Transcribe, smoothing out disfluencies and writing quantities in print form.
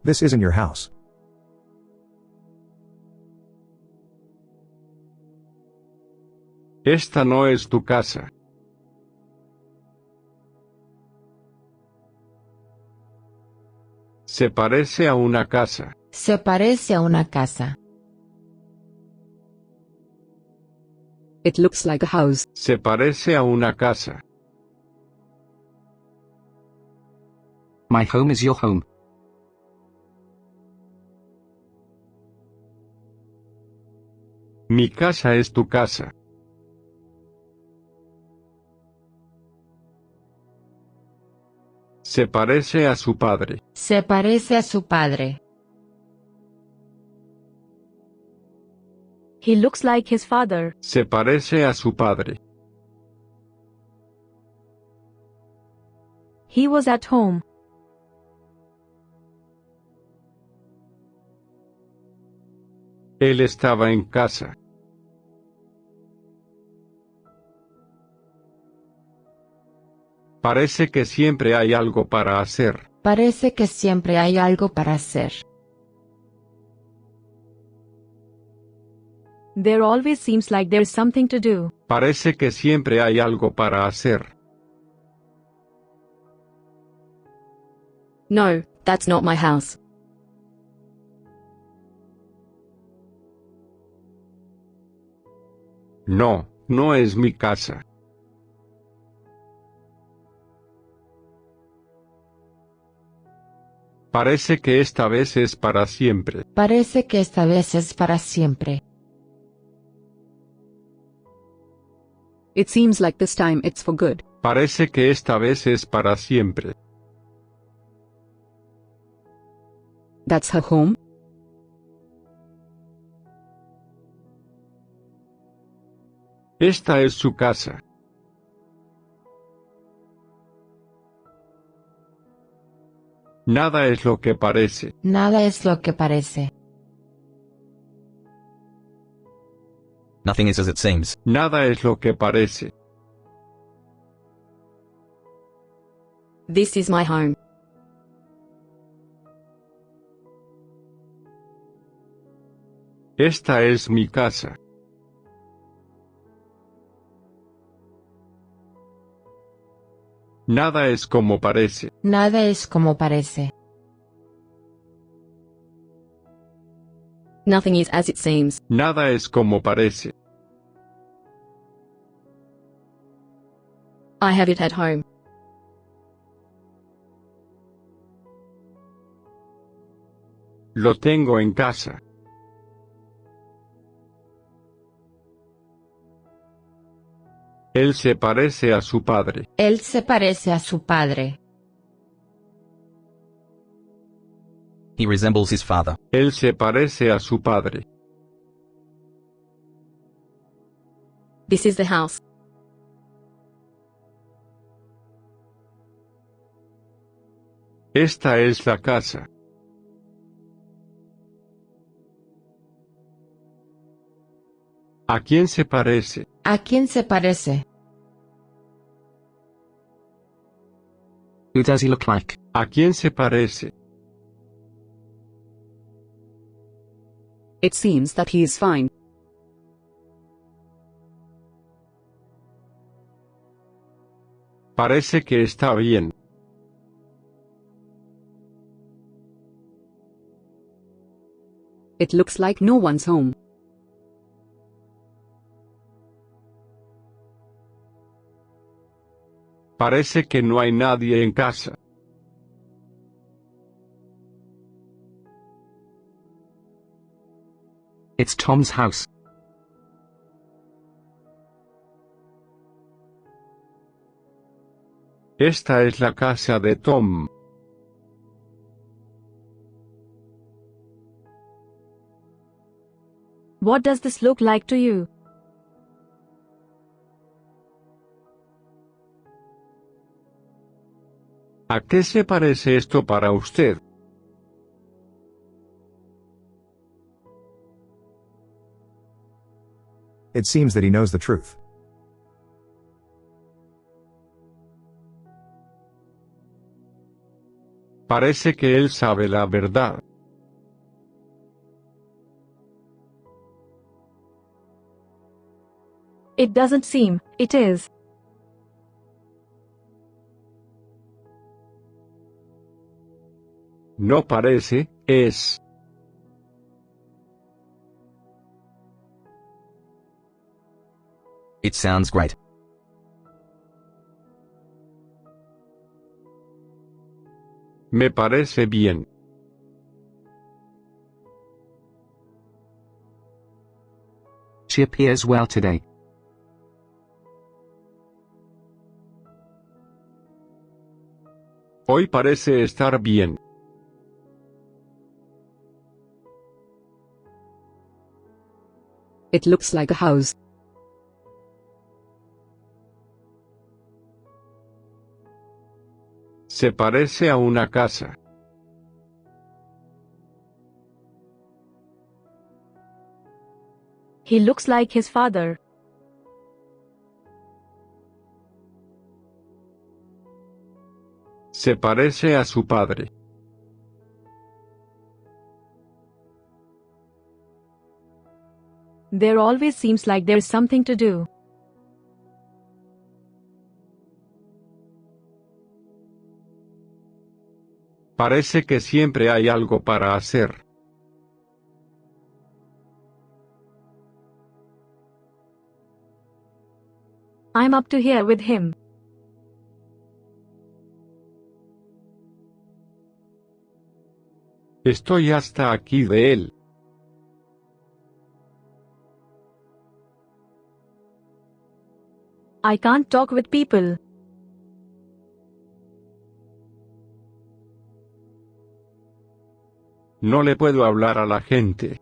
This isn't your house. Esta no es tu casa. Se parece a una casa. Se parece a una casa. It looks like a house. Se parece a una casa. My home is your home. Mi casa es tu casa. Se parece a su padre. Se parece a su padre. He looks like his father. Se parece a su padre. He was at home. Él estaba en casa. Parece que siempre hay algo para hacer. Parece que siempre hay algo para hacer. There always seems like there's something to do. Parece que siempre hay algo para hacer. No, that's not my house. No, no es mi casa. Parece que esta vez es para siempre. Parece que esta vez es para siempre. It seems like this time it's for good. Parece que esta vez es para siempre. That's her home? Esta es su casa. Nada es lo que parece. Nada es lo que parece. Nothing is as it seems. Nada es lo que parece. This is my home. Esta es mi casa. Nada es como parece. Nada es como parece. Nothing is as it seems. Nada es como parece. I have it at home. Lo tengo en casa. Él se parece a su padre. Él se parece a su padre. He resembles his father. Él se parece a su padre. This is the house. Esta es la casa. ¿A quién se parece? ¿A quién se parece? Who does he look like? ¿A quién se parece? It seems that he is fine. Parece que está bien. It looks like no one's home. Parece que no hay nadie en casa. It's Tom's house. Esta es la casa de Tom. What does this look like to you? ¿A qué se parece esto para usted? It seems that he knows the truth. Parece que él sabe la verdad. It doesn't seem, it is. No parece, es. It sounds great. Me parece bien. She appears well today. Hoy parece estar bien. It looks like a house. Se parece a una casa. He looks like his father. Se parece a su padre. There always seems like there's something to do. Parece que siempre hay algo para hacer. I'm up to here with him. Estoy hasta aquí de él. I can't talk with people. No le puedo hablar a la gente.